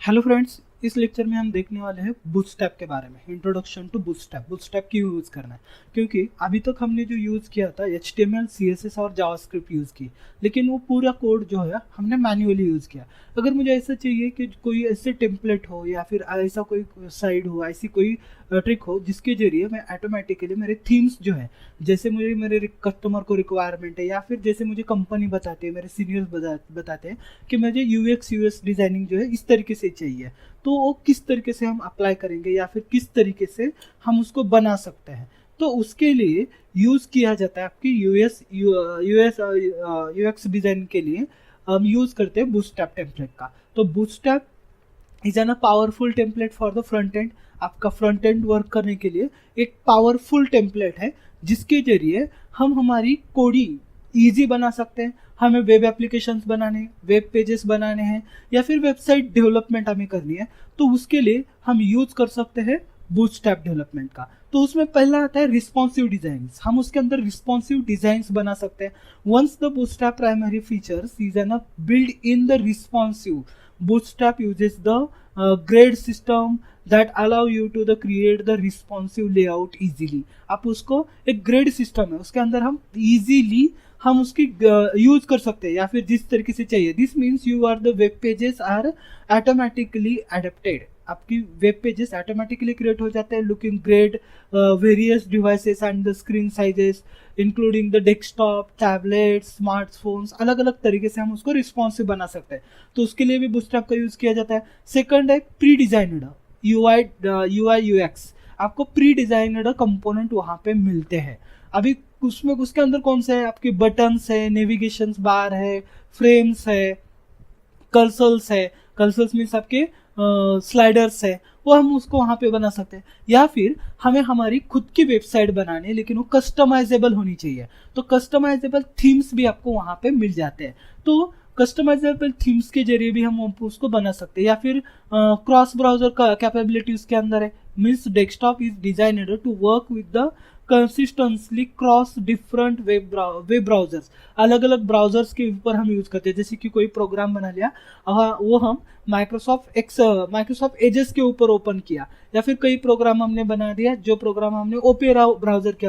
Hello friends, इस lecture में हम देखने वाले हैं बूटस्ट्रैप के बारे में। Introduction to Bootstrap. बूटस्ट्रैप क्यों यूज़ करना है? क्योंकि अभी तक हमने जो यूज़ किया था HTML, CSS और जावास्क्रिप्ट यूज़ की, लेकिन वो पूरा कोड जो है हमने मैन्युअली यूज़ किया। अगर मुझे ऐसा चाहिए कि कोई ऐसे टेम्पलेट हो या फिर ऐसा कोई साइड हो, ऐसी कोई ट्रिक हो जिसके जरिए मैं ऑटोमेटिकली मेरे थीम्स जो है, जैसे मुझे मेरे कस्टमर को रिक्वायरमेंट है या फिर जैसे मुझे कंपनी बताते हैं, मेरे सीनियर्स बताते हैं कि मुझे UX डिज़ाइनिंग जो है इस तरीके से चाहिए, तो वो किस तरीके से हम अप्लाई करेंगे या फिर किस तरीके से हम उसको बना सकते हैं। तो उसके लिए यूज़ किया जाता है आपकी UX डिज़ाइन के लिए हम यूज़ करते हैं बूटस्ट्रैप टेम्पलेट का। तो bootstrap is an a powerful template for the front end. आपका फ्रंट एंड वर्क करने के लिए एक पावरफुल टेम्पलेट है जिसके जरिए हम हमारी कोडिंग ईजी बना सकते हैं। हमें वेब एप्लीकेशंस बनाने, वेब पेजेस बनाने हैं या फिर वेबसाइट डेवलपमेंट हमें करनी है, तो उसके लिए हम यूज कर सकते हैं बूटस्ट्रैप डेवलपमेंट का। तो उसमें पहला आता है रिस्पॉन्सिव डिजाइन्स। हम उसके अंदर रिस्पॉन्सिव डिजाइन्स बना सकते हैं। Once the Bootstrap primary features is an build in the responsive, Bootstrap uses the grid system that allow you to the create the responsive layout easily। आप उसको एक ग्रेड सिस्टम है, उसके अंदर हम इजीली हम उसकी यूज कर सकते हैं या फिर जिस तरीके से चाहिए। This means you are the web pages are automatically adapted. आपकी वेब पेजेस ऑटोमेटिकली क्रिएट हो जाते हैं looking great various devices and the screen sizes including the desktop, tablet, smartphones. अलग अलग तरीके से हम उसको रिस्पॉन्सिव बना सकते हैं, तो उसके लिए भी बूटस्ट्रैप का यूज किया जाता है। सेकंड है प्री डिजाइनड UI UX। आपको प्री डिजाइनड कंपोनेंट वहां पे मिलते हैं। अभी उसमें उसके अंदर कौन से है? आपके बटन्स है, नेविगेशन बार है, फ्रेम्स है, कर्सल्स मीन्स आपके स्लाइडर्स है, वो हम उसको वहां पे बना सकते हैं। या फिर हमें हमारी खुद की वेबसाइट बनानी है लेकिन वो कस्टमाइजेबल होनी चाहिए, तो कस्टमाइजेबल थीम्स भी आपको वहां पे मिल जाते हैं। तो कस्टमाइजेबल थीम्स के जरिए भी हम उसको बना सकते हैं। या फिर क्रॉस ब्राउजर का कैपेबिलिटी उसके अंदर है। Means desktop is designed to work with the consistently cross different web browsers. अलग अलग ब्राउजर्स के ऊपर हम यूज करते हैं। जैसे कि कोई प्रोग्राम बना लिया, वो हम माइक्रोसॉफ्ट एजेस के ऊपर ओपन किया, या फिर कई प्रोग्राम हमने बना दिया जो प्रोग्राम हमने ओपेरा ब्राउजर के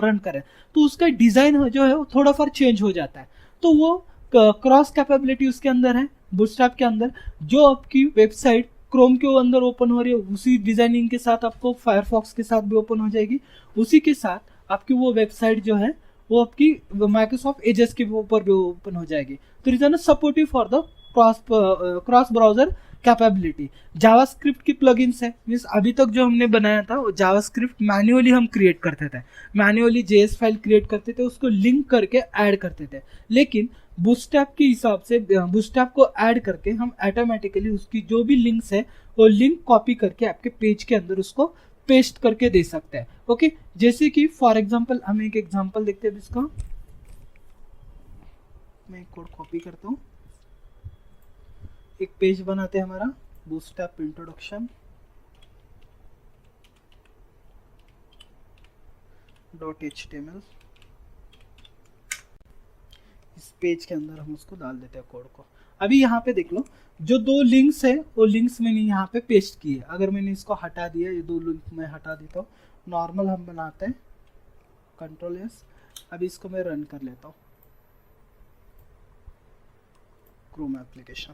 रन करे, तो उसका डिजाइन जो है वो थोड़ा फॉर चेंज हो जाता है। तो वो क्रॉस कैपेबिलिटी उसके अंदर है बूटस्ट्रैप के अंदर। जो आपकी वेबसाइट क्रोम के अंदर ओपन हो रही है उसी डिजाइनिंग के साथ आपको फायरफॉक्स के साथ भी ओपन हो जाएगी। उसी के साथ आपकी वो वेबसाइट जो है वो आपकी माइक्रोसॉफ्ट एजेस के ऊपर भी ओपन हो जाएगी। तो reason supportive for the cross browser capability. JavaScript की प्लगइन्स है। मीन्स अभी तक जो हमने बनाया था वो जावास्क्रिप्ट मैन्युअली हम क्रिएट करते थे, मैन्युअली JS फाइल क्रिएट करते थे, उसको लिंक करके ऐड करते थे। लेकिन बूटस्ट्रैप के हिसाब से बूटस्ट्रैप को ऐड करके हम ऑटोमेटिकली उसकी जो भी लिंक्स है वो लिंक कॉपी करके आपके पेज के अंदर उसको पेस्ट करके दे सकते हैं। ओके, जैसे कि फॉर एग्जांपल हम एक एग्जांपल देखते हैं इसका। मैं कोड कॉपी करता हूँ। एक पेज बनाते हैं हमारा बूटस्ट्रैप इंट्रोडक्शन .html। इस पेज के अंदर हम उसको डाल देते हैं कोड को। अभी यहाँ पे देख लो, जो दो लिंक्स है वो लिंक्स मैंने यहाँ पे पेस्ट किए। अगर मैंने इसको हटा दिया, ये दो लिंक मैं हटा देता हूँ, नॉर्मल हम बनाते हैं Ctrl+S। अभी इसको मैं रन कर लेता हूँ क्रोम एप्लीकेशन।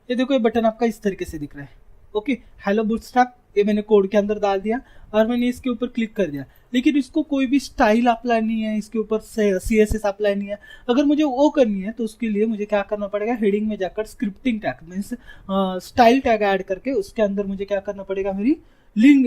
ये देखो, ये बटन आपका इस तरीके से दिख रहा है। ओके, हेलो बूटस्ट्रैप, ये मैंने कोड के अंदर डाल दिया और मैंने इसके ऊपर क्लिक कर दिया, लेकिन इसको कोई भी स्टाइल अप्लाई नहीं है, इसके ऊपर CSS अप्लाई नहीं है। अगर मुझे वो करनी है तो उसके लिए मुझे क्या करना पड़ेगा? हेडिंग में जाकर scripting tag means style tag add करके उसके अंदर मुझे क्या करना पड़ेगा? मेरी लिंक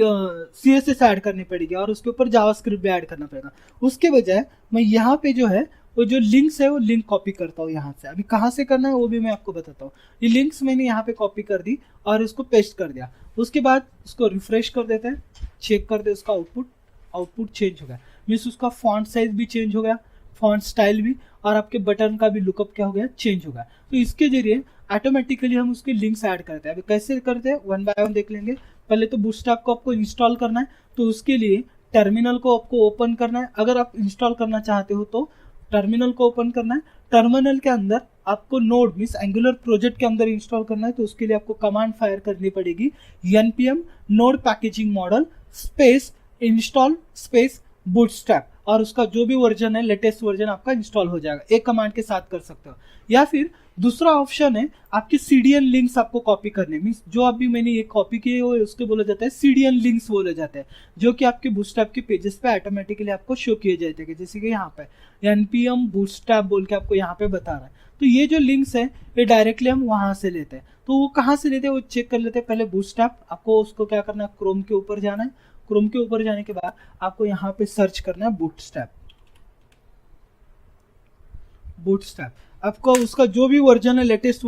CSS ऐड करनी पड़ेगी और उसके ऊपर जावास्क्रिप्ट भी ऐड करना पड़ेगा। उसके बजाय मैं यहाँ पे जो है वो जो लिंक्स है वो लिंक कॉपी करता हूँ यहाँ से। अभी कहाँ से करना है वो भी मैं आपको बताता हूँ। ये लिंक्स मैंने यहाँ पे कॉपी कर दी और इसको पेस्ट कर दिया। उसके बाद इसको रिफ्रेश कर देते हैं, चेक कर दे उसका आउटपुट चेंज हो गया। मीन्स उसका फॉन्ट साइज भी चेंज हो गया, फॉन्ट स्टाइल भी, और आपके बटन का भी लुकअप क्या हो गया? चेंज हो गया। तो इसके जरिए ऑटोमेटिकली हम उसके लिंक्स ऐड करते हैं। अभी कैसे करते हैं वन बाय वन देख लेंगे। पहले तो बूटस्ट्रैप को आपको इंस्टॉल करना है, तो उसके लिए टर्मिनल को आपको ओपन करना है। अगर आप इंस्टॉल करना चाहते हो तो टर्मिनल को ओपन करना है। टर्मिनल के अंदर आपको नोड मीन्स एंगुलर प्रोजेक्ट के अंदर इंस्टॉल करना है तो उसके लिए आपको कमांड फायर करनी पड़ेगी, npm node packaging model space install space bootstrap, और उसका जो भी वर्जन है लेटेस्ट वर्जन आपका इंस्टॉल हो जाएगा। एक कमांड के साथ कर सकते हो। या फिर दूसरा ऑप्शन है आपकी सीडीएन लिंक्स आपको कॉपी करने, मीन्स जो अभी मैंने ये कॉपी किए हुए उसके बोला जाता है सीडीएन लिंक्स बोले जाते हैं, जो कि आपके बूटस्ट्रैप के पेजेस पे ऑटोमेटिकली आपको शो किए जाते हैं, जैसे कि यहाँ पे npm बूटस्ट्रैप बोल के आपको यहाँ पे बता रहा है। तो ये जो लिंक्स है ये डायरेक्टली हम वहां से लेते हैं। तो वो कहाँ से लेते हैं वो चेक कर लेते हैं। पहले बूटस्ट्रैप आपको उसको क्या करना है, क्रोम के ऊपर जाना है। क्रोम के ऊपर जाने के बाद आपको यहाँ पे सर्च करना है बूटस्ट्रैप। बूटस्ट्रैप आपको उसका जो भी वर्जन है लेटेस्ट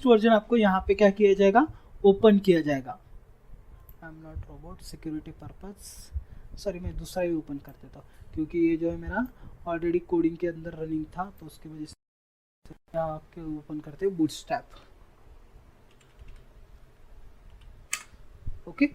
वर्जन आपको यहाँ पे क्या किया जाएगा, ओपन किया जाएगा। I am not robot security purpose, sorry मैं दूसरा ही ओपन कर देता हूँ क्योंकि ये जो है मेरा ऑलरेडी कोडिंग के अंदर रनिंग था, तो उसकी वजह से यहाँ के ओपन करते हैं बूटस्ट्रैप। ओके,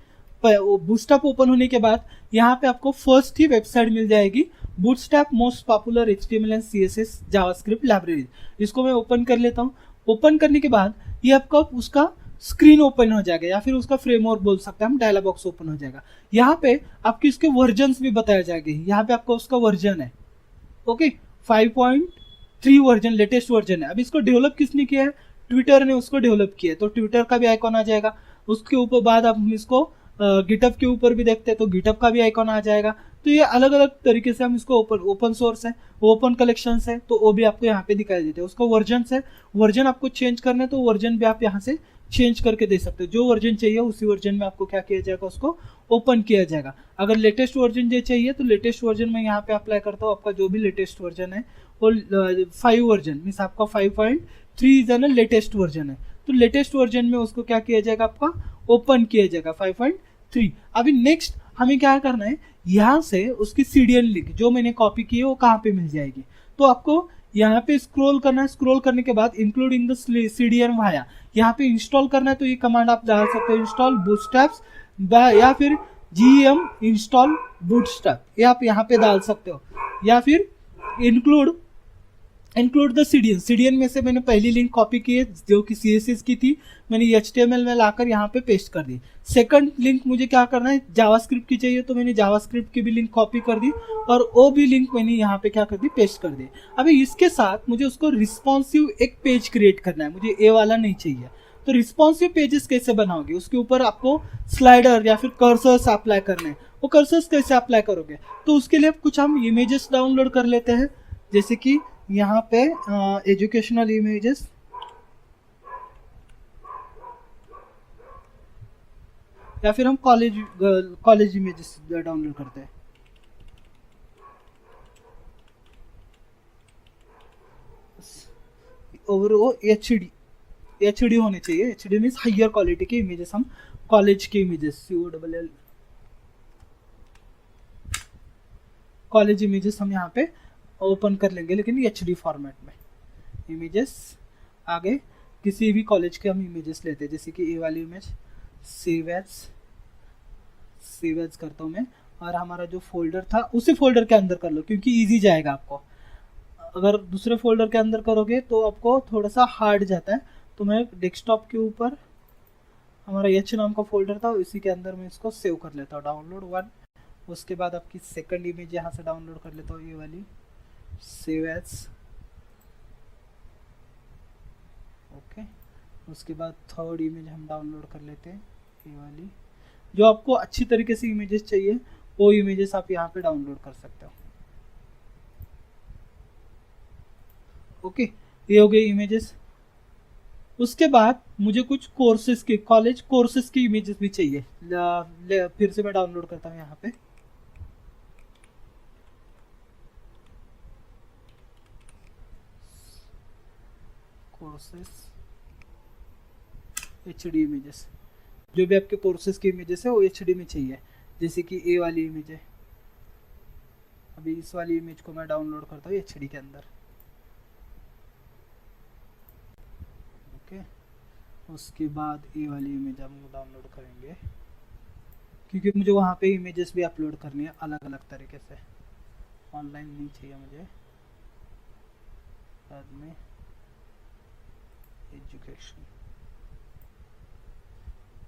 बूटस्ट्रैप ओपन होने के बाद यहाँ पे आपको फर्स्ट ही वेबसाइट मिल जाएगी, bootstrap most popular HTML and CSS JavaScript library. इसको मैं ओपन कर लेता हूँ। ओपन करने के बाद ये आपका उसका स्क्रीन ओपन हो जाएगा या फिर उसका फ्रेमवर्क बोल सकते हैं हम, डायलॉग बॉक्स ओपन हो जाएगा। यहाँ पे आपके इसके वर्जन्स भी बताए जाएंगे। यहाँ पे आपका उसका वर्जन है ओके 5.3 वर्जन, लेटेस्ट वर्जन है। अब इसको डेवलप किसने किया है, ट्विटर ने उसको डेवलप किया है, तो ट्विटर का भी आइकॉन आ जाएगा। उसके ऊपर बाद आप इसको गिटअप के ऊपर भी देखते हैं तो गिटअप का भी आइकॉन आ जाएगा। तो ये अलग अलग तरीके से हम इसको ओपन सोर्स है, ओपन कलेक्शन है, तो वो भी आपको यहाँ पे दिखाई देते हैं। उसका वर्जन है, वर्जन आपको चेंज करना है तो वर्जन भी आप यहाँ से चेंज करके दे सकते हो। जो वर्जन चाहिए उसी वर्जन में आपको क्या किया जाएगा, उसको ओपन किया जाएगा। अगर लेटेस्ट वर्जन जो चाहिए तो लेटेस्ट वर्जन में यहाँ पे अप्लाई करता हूँ। आपका जो भी लेटेस्ट वर्जन है वो 5 वर्जन मीन्स आपका 5.3 इज ना लेटेस्ट वर्जन है, तो लेटेस्ट वर्जन में उसको क्या किया जाएगा, आपका ओपन किया जाएगा 5.3। अभी नेक्स्ट हमें क्या करना है, यहाँ से उसकी सीडीएन लिंक जो मैंने कॉपी की है वो कहाँ पे मिल जाएगी, तो आपको यहाँ पे स्क्रॉल करना है। स्क्रॉल करने के बाद इंक्लूडिंग द सीडीएन वाया यहाँ पे इंस्टॉल करना है, तो ये कमांड आप डाल सकते हो, इंस्टॉल बूटस्ट्रैप्स या फिर gem इंस्टॉल बूटस्ट्रैप, ये आप यहाँ पे डाल सकते हो। या फिर इंक्लूड द सीडीएन में से मैंने पहली लिंक कॉपी की है जो कि CSS की थी, मैंने HTML में लाकर यहाँ पे पेस्ट कर दी। सेकंड लिंक मुझे क्या करना है, जावास्क्रिप्ट की चाहिए, तो मैंने जावास्क्रिप्ट की भी लिंक कॉपी कर दी और वो भी लिंक मैंने यहाँ पे क्या कर दी, पेस्ट कर दी। अभी इसके साथ मुझे उसको रिस्पॉन्सिव एक पेज क्रिएट करना है, मुझे ये वाला नहीं चाहिए। तो रिस्पॉन्सिव पेजेस कैसे बनाओगे, उसके ऊपर आपको स्लाइडर या फिर कर्सर्स अप्लाई करने हैं। वो कर्सर्स कैसे अप्लाई करोगे, तो उसके लिए कुछ हम इमेजेस डाउनलोड कर लेते हैं, जैसे कि यहाँ पे एजुकेशनल इमेजेस, या फिर हम कॉलेज इमेजेस डाउनलोड करते हैं। और वो एचडी होने चाहिए। एचडी मीन्स हायर क्वालिटी के इमेजेस, हम कॉलेज के इमेजेस COLL कॉलेज इमेजेस हम यहाँ पे ओपन कर लेंगे, लेकिन एचडी फॉर्मेट में इमेजेस। आगे किसी भी कॉलेज के हम इमेजेस लेते हैं, जैसे कि ये वाली इमेज सेव एज करता हूँ मैं, और हमारा जो फोल्डर था उसी फोल्डर के अंदर कर लो क्योंकि इजी जाएगा आपको। अगर दूसरे फोल्डर के अंदर करोगे तो आपको थोड़ा सा हार्ड जाता है, तो मैं डेस्कटॉप के ऊपर हमारा एच नाम का फोल्डर था इसी के अंदर मैं इसको सेव कर लेता हूँ, डाउनलोड 1। उसके बाद आपकी सेकंड इमेज यहाँ से डाउनलोड कर लेता हूँ, ये वाली सेव एज। ओके, उसके बाद थर्ड इमेज हम डाउनलोड कर लेते हैं, ये वाली। जो आपको अच्छी तरीके से इमेजेस चाहिए वो इमेजेस आप यहाँ पे डाउनलोड कर सकते हो। ओके, ये हो गए इमेजेस। उसके बाद मुझे कुछ कोर्सेज के कॉलेज कोर्सेज की इमेजेस भी चाहिए, फिर से मैं डाउनलोड करता हूँ यहाँ पे। कोर्सेज HD इमेजेस, जो भी आपके कोर्सेज की इमेजेस है वो HD में चाहिए, जैसे कि ये वाली इमेज है। अभी इस वाली इमेज को मैं डाउनलोड करता हूँ HD के अंदर। ओके, उसके बाद ये वाली इमेज हम डाउनलोड करेंगे क्योंकि मुझे वहाँ पे इमेजेस भी अपलोड करनी है अलग अलग तरीके से, ऑनलाइन नहीं चाहिए मुझे। बाद में एजुकेशन,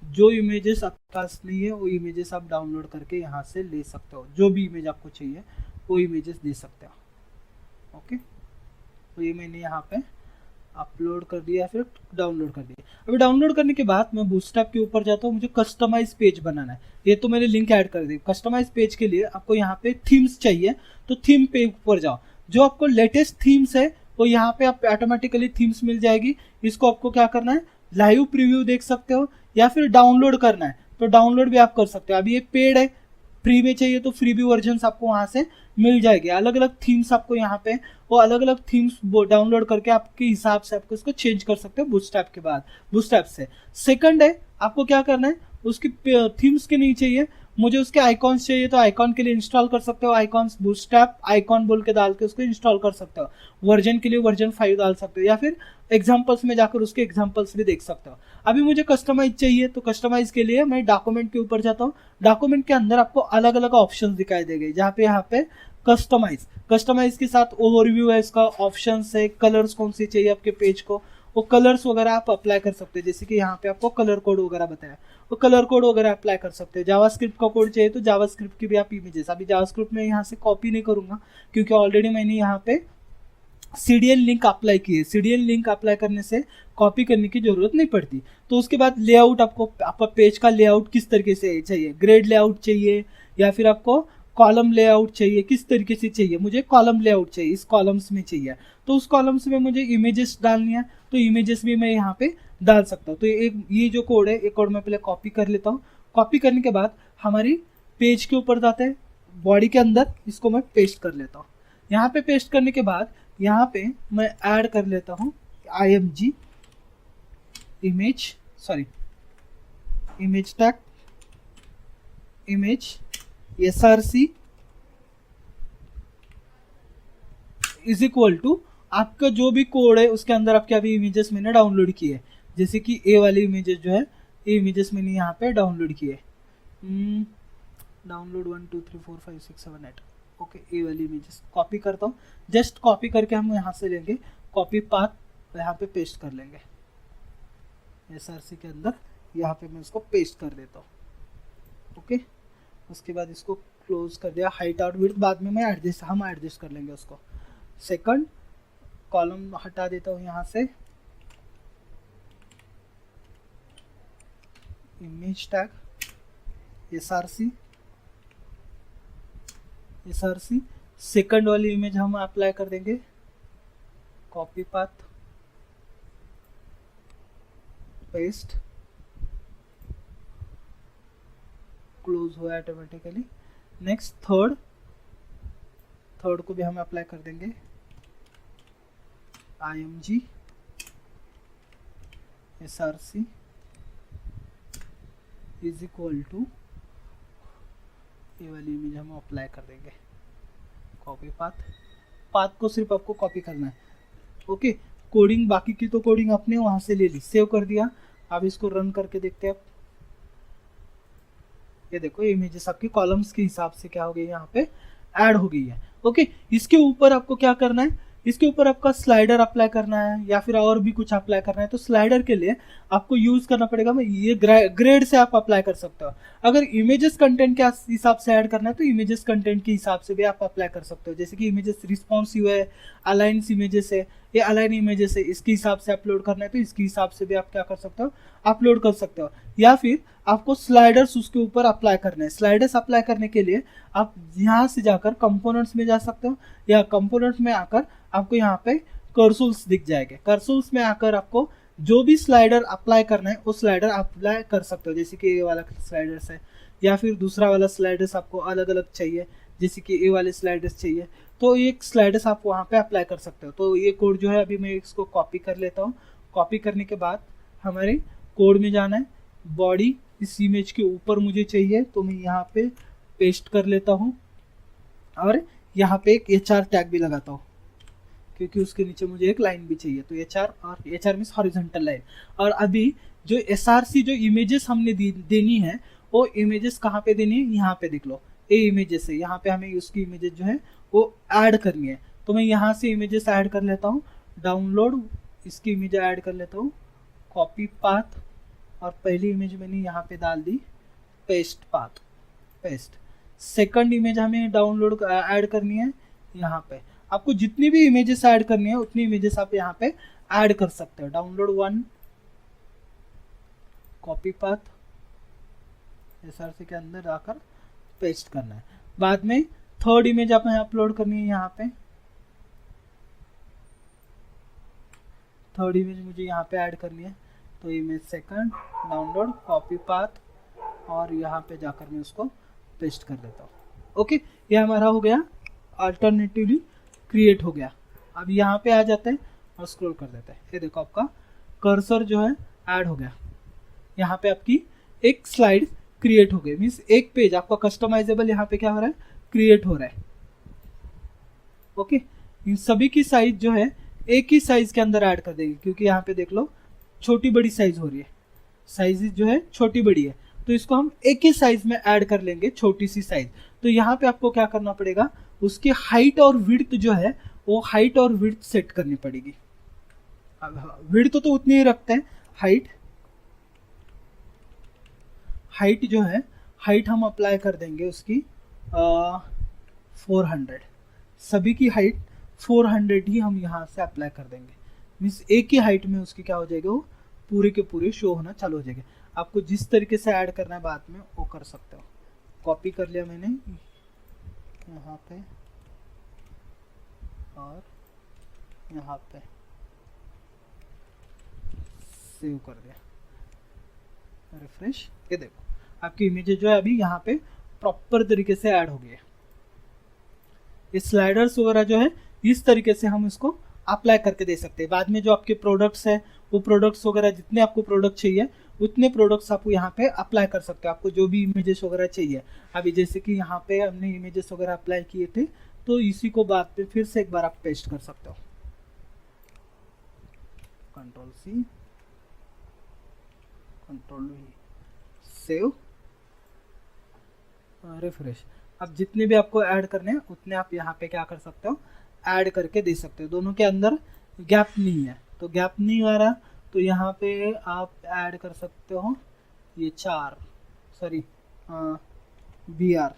जो इमेजेस आपके पास नहीं है वो इमेजेस आप डाउनलोड करके यहाँ से ले सकते हो, जो भी इमेज आपको चाहिए वो इमेजेस दे सकते हो। ओके, तो ये मैंने यहाँ पे अपलोड कर दिया, फिर डाउनलोड कर दिया। अभी डाउनलोड करने के बाद मैं बूटस्ट्रैप के ऊपर जाता हूँ, मुझे कस्टमाइज पेज बनाना है। ये तो मैंने लिंक ऐड कर दी। कस्टमाइज पेज के लिए आपको यहाँ पे थीम्स चाहिए, तो थीम पे ऊपर जाओ, जो आपको लेटेस्ट थीम्स है वो यहाँ पे आप ऑटोमेटिकली थीम्स मिल जाएगी। इसको आपको क्या करना है, लाइव प्रीव्यू देख सकते हो या फिर डाउनलोड करना है तो डाउनलोड भी आप कर सकते हो। अभी ये पेड है, फ्री में चाहिए तो फ्री भी वर्जन आपको वहां से मिल जाएगी। अलग अलग थीम्स आपको यहाँ पे वो अलग अलग थीम्स डाउनलोड करके आपके हिसाब से आपको इसको चेंज कर सकते हो बूटस्ट्रैप के बाद, बूटस्ट्रैप से। सेकंड है, आपको क्या करना है, उसकी थीम्स के नहीं चाहिए, मुझे उसके आइकॉन्स चाहिए, तो आइकॉन के लिए इंस्टॉल कर सकते हो। आइकॉन्स बूटस्ट्रैप आइकॉन बोल के डाल के उसको इंस्टॉल कर सकते हो। वर्जन के लिए वर्जन 5 डाल सकते हो, या फिर एग्जांपल्स में जाकर उसके एग्जांपल्स भी देख सकते हो। अभी मुझे कस्टमाइज चाहिए, तो कस्टमाइज के लिए मैं डॉक्यूमेंट के ऊपर जाता हूँ। डॉक्यूमेंट के अंदर आपको अलग अलग ऑप्शन दिखाई देंगे, जहाँ पे यहाँ पे कस्टमाइज के साथ ओवरव्यू है, इसका ऑप्शन है, कलर्स कौन से चाहिए आपके पेज को, वो कलर्स वगैरह आप अप्लाई कर सकते हैं। जैसे कि यहाँ पे आपको कलर कोड वगैरह बताया, वो कलर कोड वगैरह अप्लाई कर सकते हैं। जावास्क्रिप्ट का कोड चाहिए तो जावास्क्रिप्ट की भी आप इमेजेस, अभी जावास्क्रिप्ट में यहाँ से कॉपी नहीं करूंगा क्योंकि ऑलरेडी मैंने यहाँ पे सीडीएल लिंक अप्लाई की है। सीडीएल लिंक अप्लाई करने से कॉपी करने की जरूरत नहीं पड़ती। तो उसके बाद लेआउट, आपको आपका पेज का लेआउट किस तरीके से चाहिए, ग्रेड लेआउट चाहिए या फिर आपको कॉलम लेआउट चाहिए, किस तरीके से चाहिए। मुझे कॉलम लेआउट चाहिए, इस कॉलम्स में चाहिए, तो उस कॉलम्स में मुझे इमेजेस डालनी है, तो इमेजेस भी मैं यहाँ पे डाल सकता हूँ। तो ये जो कोड है, ये कोड मैं पहले कॉपी कर लेता हूँ। कॉपी करने के बाद हमारी पेज के ऊपर जाते हैं, बॉडी के अंदर इसको मैं पेस्ट कर लेता हूँ। यहाँ पे पेस्ट करने के बाद यहाँ पे मैं ऐड कर लेता हूँ img image tag image src is equal to आपका जो भी कोड है उसके अंदर आपके अभी इमेजेस मैंने डाउनलोड किए है। जैसे कि ए वाली इमेजेस जो है, ये इमेजेस मैंने यहाँ पे डाउनलोड किए, डाउनलोड 1 2 3 4 5 6 7 8। ओके, ए वाली इमेजेस कॉपी करता हूँ। जस्ट कॉपी करके हम यहाँ से लेंगे, कॉपी पाथ यहाँ पे पेस्ट कर लेंगे एसआरसी के अंदर, यहाँ पे मैं उसको पेस्ट कर देता हूँ। ओके, उसके बाद इसको क्लोज कर दिया। हाइट और विड्थ बाद में हम एडजस्ट कर लेंगे उसको। सेकंड कॉलम हटा देता हूँ यहाँ से, इमेज टैग एसआरसी सेकंड वाली इमेज हम अप्लाई कर देंगे, कॉपी पाथ पेस्ट, क्लोज हुआ ऑटोमेटिकली। नेक्स्ट थर्ड को भी हम अप्लाई कर देंगे, img src is equal to, ये वाली इमेज हम अप्लाई कर देंगे, कॉपी पाथ को सिर्फ आपको कॉपी करना है। ओके, कोडिंग बाकी की तो कोडिंग आपने वहां से ले ली, सेव कर दिया। अब इसको रन करके देखते हैं। ये देखो, इमेजेस आपकी कॉलम्स के हिसाब से क्या हो गई, यहाँ पे ऐड हो गई है। ओके, इसके ऊपर आपको क्या करना है, इसके ऊपर आपका स्लाइडर अप्लाई करना है या फिर और भी कुछ अप्लाई करना है। तो स्लाइडर के लिए आपको यूज करना पड़ेगा, मैं ये ग्रेड से आप अप्लाई कर सकते हो। अगर इमेजेस कंटेंट के हिसाब से ऐड करना है तो इमेजेस कंटेंट के हिसाब से भी आप अप्लाई कर सकते हो। जैसे कि इमेजेस रिस्पॉन्सिव है, अलाइंस इमेजेस है, ये अलाइन इमेजेस है, इसके हिसाब से अपलोड करना है तो इसके हिसाब से भी आप क्या कर सकते हो, अपलोड कर सकते हो। या फिर आपको स्लाइडर्स उसके ऊपर अप्लाई करना है। स्लाइडर्स अप्लाई करने के लिए आप यहाँ से जाकर कंपोनेंट्स में जा सकते हो, या कंपोनेंट में आकर आपको यहाँ पे कर्सोल्स दिख जाएंगे। कर्सोल्स में आकर आपको जो भी स्लाइडर अप्लाई करना है वो स्लाइडर अप्लाई कर सकते हो। जैसे कि ये वाला स्लाइडर्स है या फिर दूसरा वाला स्लाइडर्स आपको अलग अलग चाहिए, जैसे कि ये वाले स्लाइडर्स चाहिए तो एक स्लाइडर्स आप वहाँ पे अप्लाई कर सकते हो। तो ये कोड जो है अभी मैं इसको कॉपी कर लेता हूँ। कॉपी करने के बाद हमारे कोड में जाना है, बॉडी इस इमेज के ऊपर मुझे चाहिए तो मैं यहाँ पे पेस्ट कर लेता हूँ और यहाँ पे एक HR टैग भी लगाता हूँ क्योंकि उसके नीचे मुझे एक लाइन भी चाहिए। तो HR और HR मीन्स हॉरिजॉन्टल लाइन। और अभी जो SRC जो इमेजेस हमने देनी है वो इमेजेस कहाँ पे देनी है, यहाँ पे देख लो, ये इमेजेस है, यहाँ पे हमें उसकी इमेजेस जो है वो ऐड करनी है। तो मैं यहाँ से इमेजेस ऐड कर लेता हूँ, डाउनलोड इसकी इमेज ऐड कर लेता हूँ, कॉपी पाथ, और पहली इमेज मैंने यहाँ पे डाल दी, paste path, paste. Second image हमें डाउनलोड ऐड करनी है यहाँ पे। आपको जितनी भी इमेजेस ऐड करनी है उतनी इमेजेस आप यहाँ पे ऐड कर सकते हो। डाउनलोड 1, कॉपी पाथ, SRC के अंदर जाकर पेस्ट करना है। बाद में थर्ड इमेज आप यहाँ अपलोड करनी है, यहाँ पे थर्ड इमेज मुझे यहाँ पे ऐड करनी है। तो image second, download, copy path, और यहाँ पे जाकर मैं उसको पेस्ट कर देता हूँ। ओके, ये हमारा हो गया, अल्टरनेटिवली क्रिएट हो गया। अब यहाँ पे आ जाते हैं और स्क्रॉल कर देते हैं। ये देखो आपका कर्सर जो है ऐड हो गया। यहाँ पे आपकी एक स्लाइड क्रिएट हो गई, मीन्स एक पेज आपका कस्टमाइजेबल यहाँ पे क्या हो रहा है, क्रिएट हो रहा है। ओके, इन सभी की साइज जो है एक ही साइज के अंदर ऐड कर देंगे, क्योंकि यहाँ पे देख लो छोटी बड़ी साइज हो रही है, साइज जो है छोटी बड़ी है, तो इसको हम एक ही साइज में ऐड कर लेंगे, छोटी सी साइज। तो यहाँ पे आपको क्या करना पड़ेगा, उसकी हाइट और विड्थ जो है वो हाइट और विड्थ सेट करनी पड़ेगी। विड्थ तो उतनी ही रखते हैं, हाइट जो है, हाइट हम अप्लाई कर देंगे उसकी 400, सभी की हाइट 400 ही हम यहाँ से अप्लाई कर देंगे। मीन्स एक ही हाइट में उसकी क्या हो जाएगा, वो पूरे के पूरे शो होना चालू हो जाएगा। आपको जिस तरीके से ऐड करना है बाद में वो कर सकते हो। कॉपी कर लिया मैंने यहाँ पे और यहाँ पे सेव कर दिया, रिफ्रेश। ये देखो आपकी इमेजेस जो है अभी यहाँ पे प्रॉपर तरीके से ऐड हो गई है। ये स्लाइडर्स वगैरह जो है इस तरीके से हम इसको अप्लाई करके दे सकते हैं। बाद में जो आपके प्रोडक्ट्स है वो प्रोडक्ट्स वगैरह जितने आपको प्रोडक्ट चाहिए उतने प्रोडक्ट्स आप यहाँ पे अप्लाई कर सकते हो। आपको जो भी इमेजेस वगैरह चाहिए, अभी जैसे कि यहाँ पे हमने इमेजेस वगैरह अप्लाई किए थे, तो इसी को बाद में फिर से एक बार आप पेस्ट कर सकते हो। Ctrl+C, Ctrl+V, save, refresh. अब जितने भी आपको ऐड करने हैं उतने आप यहाँ पे क्या कर सकते हो, ऐड करके दे सकते हो। दोनों के अंदर गैप नहीं है, तो गैप नहीं आ रहा तो यहाँ पे आप ऐड कर सकते हो ये 4, सॉरी BR,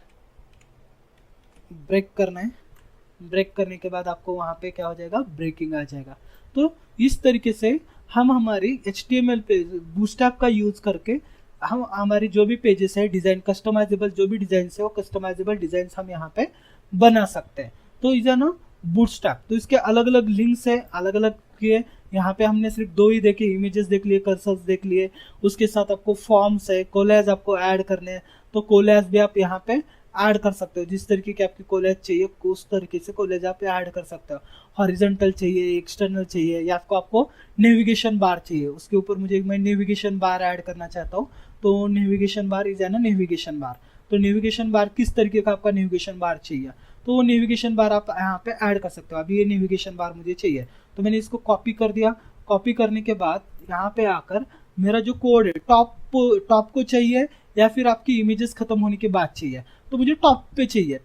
ब्रेक करना है। ब्रेक करने के बाद आपको वहाँ पे क्या हो जाएगा, ब्रेकिंग आ जाएगा। तो इस तरीके से हम हमारी HTML पे बूटस्ट्रैप का यूज़ करके हम हमारी जो भी पेजेस है डिज़ाइन, कस्टमाइजेबल जो भी डिज़ाइन है वो कस्टमाइजेबल डिज़ाइन हम यहाँ पे बना सकते हैं। तो इज ना बूटस्ट्रैप। तो इसके अलग अलग लिंक्स है, अलग अलग किए। यहाँ पे हमने सिर्फ 2 ही देखे, इमेजेस देख लिए, कर्सर्स देख लिए, उसके साथ आपको फॉर्म्स है, कोलैज आपको ऐड करने हैं, तो कोलैज भी आप यहाँ पे ऐड कर सकते हो। जिस तरीके की आपकी कोलैज चाहिए उस तरीके से कोलैज आप ऐड कर सकते हो। हॉरिजॉन्टल चाहिए, एक्सटर्नल चाहिए, या आपको नेविगेशन बार चाहिए, उसके ऊपर मैं नेविगेशन बार ऐड करना चाहता हूँ, तो नेविगेशन बार इज ना नेविगेशन बार। तो नेविगेशन बार किस तरीके का आपका नेविगेशन बार चाहिए, तो वो नेविगेशन बार आप यहाँ पे ऐड कर सकते हो। अभी ये नेविगेशन बार मुझे चाहिए, तो मैंने इसको कॉपी कर दिया। कॉपी करने के बाद यहाँ पे आकर मेरा जो कोड है टॉप को चाहिए या फिर आपकी इमेजेस खत्म होने के बाद चाहिए, तो मुझे टॉप पे चाहिए।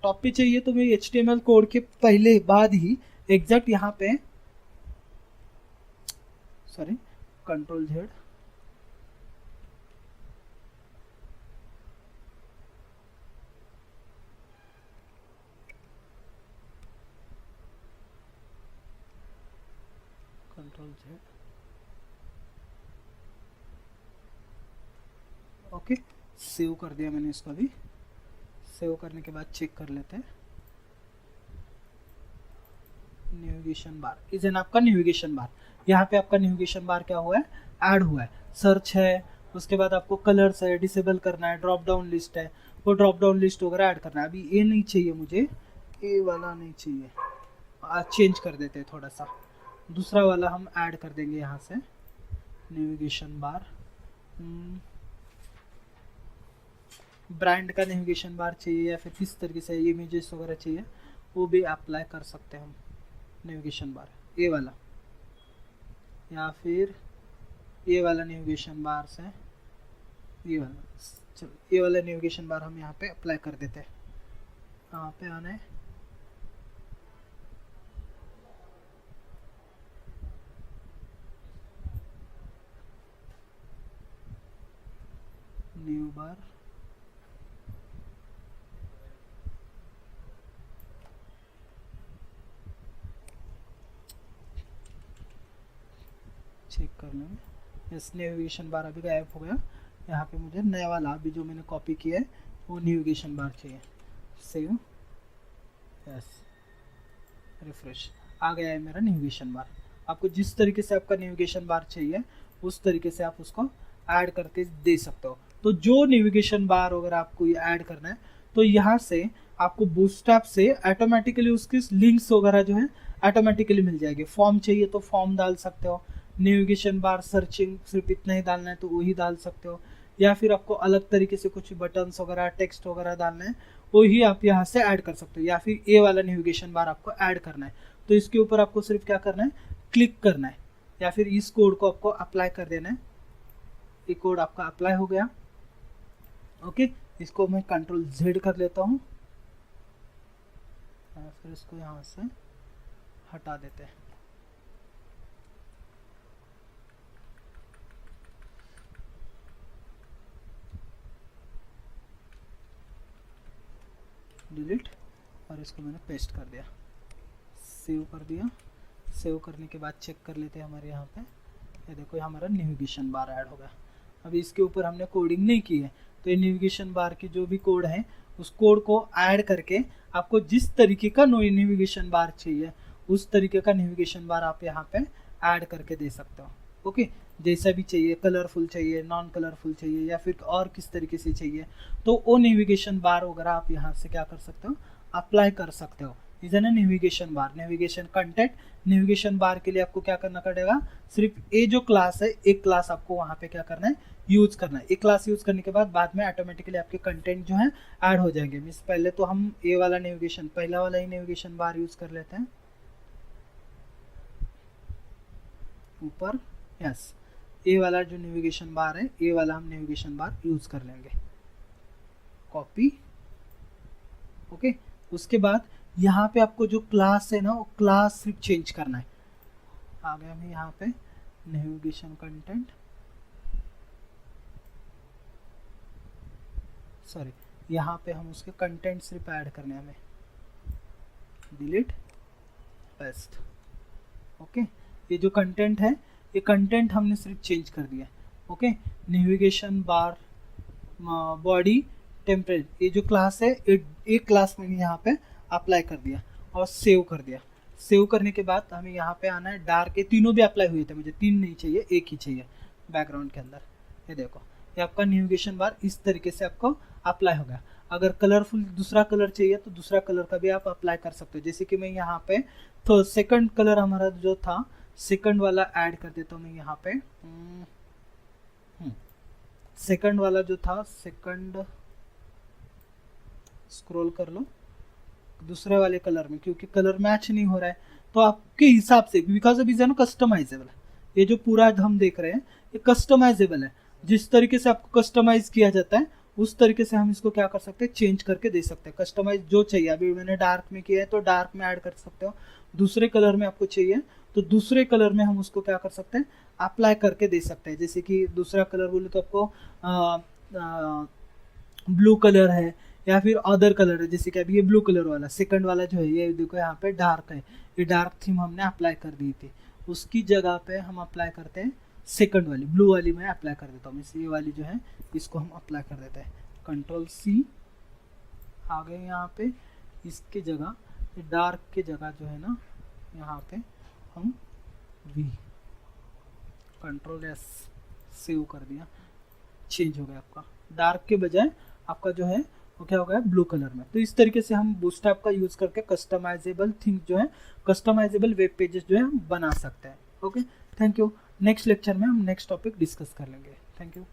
तो मैं HTML कोड के पहले बाद ही एग्जैक्ट यहाँ पे sorry Ctrl+Z, Ctrl+Z, okay, save कर दिया मैंने इसको। अभी सेव करने के बाद चेक कर लेते हैं। नेविगेशन बार इज एन आपका नेविगेशन बार। यहाँ पे आपका नेविगेशन बार क्या हुआ है, ऐड हुआ है। सर्च है, उसके बाद आपको कलर्स है, डिसेबल करना है, ड्रॉप डाउन लिस्ट है, वो ड्रॉप डाउन लिस्ट वगैरह ऐड करना है। अभी ये नहीं चाहिए मुझे, ये वाला नहीं चाहिए, चेंज कर देते हैं थोड़ा सा, दूसरा वाला हम ऐड कर देंगे यहाँ से। नेविगेशन बार, ब्रांड का नेविगेशन बार चाहिए या फिर किस तरीके से इमेजेस वगैरह चाहिए वो भी अप्लाई कर सकते हैं हम। नेविगेशन बार ये वाला या फिर ये वाला नेविगेशन बार से ये वाला, चलो ये वाला नेविगेशन बार हम यहाँ पे अप्लाई कर देते हैं। यहाँ पे आना है, न्यू बार, चेक कर लेंगे। यस, नेविगेशन बार अभी गायब हो गया। यहाँ पे मुझे नया वाला अभी जो मैंने कॉपी किया है वो नेविगेशन बार चाहिए। सेव, यस, रिफ्रेश, आ गया है मेरा नेविगेशन बार। आपको जिस तरीके से आपका नेविगेशन बार चाहिए उस तरीके से आप उसको ऐड करके दे सकते हो। तो जो नेविगेशन बार अगर आपको ये ऐड करना है तो यहाँ से आपको बूटस्ट्रैप से ऑटोमेटिकली उसकी लिंक्स वगैरह जो है ऑटोमेटिकली मिल जाएगी। फॉर्म चाहिए तो फॉर्म डाल सकते हो, नेविगेशन बार सर्चिंग सिर्फ इतना ही डालना है तो वही डाल सकते हो, या फिर आपको अलग तरीके से कुछ बटन्स वगैरह टेक्स्ट वगैरह डालना है वही आप यहाँ से ऐड कर सकते हो, या फिर ए वाला नेविगेशन बार आपको ऐड करना है तो इसके ऊपर आपको सिर्फ क्या करना है, क्लिक करना है, या फिर इस कोड को आपको अप्लाई कर देना है। ये कोड आपका अप्लाई हो गया। ओके, इसको मैं Ctrl+Z कर लेता हूँ, फिर इसको यहाँ से हटा देते हैं। डिलीट, और इसको मैंने पेस्ट कर दिया, सेव कर दिया। सेव करने के बाद चेक कर लेते हैं हमारे यहाँ पे, ये देखो हमारा नेविगेशन बार ऐड होगा। अभी इसके ऊपर हमने कोडिंग नहीं की है तो ये नेविगेशन बार की जो भी कोड है उस कोड को ऐड करके आपको जिस तरीके का नेविगेशन बार चाहिए उस तरीके का नेविगेशन बार आप यहाँ पे ऐड करके दे सकते हो। ओके, जैसा भी चाहिए, कलरफुल चाहिए, नॉन कलरफुल चाहिए, या फिर और किस तरीके से चाहिए तो वो नेविगेशन बार वगैरह आप यहाँ से क्या कर सकते हो, अप्लाई कर सकते हो। इज ना navigation bar, navigation content. Navigation bar के लिए आपको क्या करना पड़ेगा, सिर्फ ये जो क्लास है एक क्लास आपको वहाँ पे क्या करना है, यूज करना है। एक क्लास यूज करने के बाद में ऑटोमेटिकली आपके कंटेंट जो है ऐड हो जाएंगे। मीन्स पहले तो हम ये वाला नेविगेशन, पहला वाला ही नेविगेशन बार यूज कर लेते हैं ऊपर। यस, ये वाला जो नेविगेशन बार है ये वाला हम नेविगेशन बार यूज कर लेंगे। Copy, okay. उसके बाद यहाँ पे आपको जो क्लास है ना वो क्लास सिर्फ चेंज करना है। आ गया हमें यहाँ पे नेविगेशन कंटेंट, सॉरी यहाँ पे हम उसके कंटेंट सिर्फ ऐड करने हैं हमें। Delete, paste, okay. ये जो कंटेंट है ये कंटेंट हमने सिर्फ चेंज कर दिया। Okay, navigation bar body template, ये जो क्लास है एक क्लास मैंने यहाँ पे अप्लाई कर दिया और सेव कर दिया। सेव करने के बाद हमें यहाँ पे आना है डार्क, ये तीनों भी अप्लाई हुए थे, मुझे तीन नहीं चाहिए, एक ही चाहिए बैकग्राउंड के अंदर। ये देखो ये आपका नेविगेशन बार इस तरीके से आपको अप्लाई हो गया। अगर कलरफुल दूसरा कलर चाहिए तो दूसरा कलर का भी आप अप्लाई कर सकते हो। जैसे कि मैं यहाँ पे तो सेकंड कलर हमारा जो था सेकंड वाला ऐड कर देता हूँ मैं यहाँ पे। सेकंड वाला जो था, सेकंड स्क्रॉल कर लो दूसरे वाले कलर में, क्योंकि कलर मैच नहीं हो रहा है तो आपके हिसाब से, बिकॉज अभी जो कस्टमाइजेबल है, ये जो पूरा हम देख रहे हैं ये कस्टमाइजेबल है। जिस तरीके से आपको कस्टमाइज किया जाता है उस तरीके से हम इसको क्या कर सकते हैं, चेंज करके दे सकते हैं। कस्टमाइज जो चाहिए, अभी मैंने डार्क में किया है तो डार्क में ऐड कर सकते हो। दूसरे कलर में आपको चाहिए तो दूसरे कलर में हम उसको क्या कर सकते हैं, अप्लाई करके दे सकते हैं। जैसे कि दूसरा कलर बोले तो आपको ब्लू कलर है या फिर अदर कलर है। जैसे कि अभी ये ब्लू कलर वाला सेकंड वाला जो है ये देखो यहाँ पे डार्क है, ये डार्क थीम हमने अप्लाई कर दी थी, उसकी जगह पे हम अप्लाई करते हैं सेकंड वाली, ब्लू वाली मैं अप्लाई कर देता हूँ। ये वाली जो है इसको हम अप्लाई कर देते हैं। Ctrl+C, आ गए यहाँ पे इसके जगह, ये डार्क के जगह जो है ना यहाँ पे हम V, Ctrl+S, सेव कर दिया, चेंज हो गया आपका। डार्क के बजाय आपका जो है वो क्या हो गया, ब्लू कलर में। तो इस तरीके से हम बूटस्ट्रैप का यूज करके कस्टमाइजेबल थिंग जो है, कस्टमाइजेबल वेब पेजेस जो है हम बना सकते हैं। Okay, thank you. Next lecture में हम नेक्स्ट टॉपिक डिस्कस कर लेंगे। Thank you.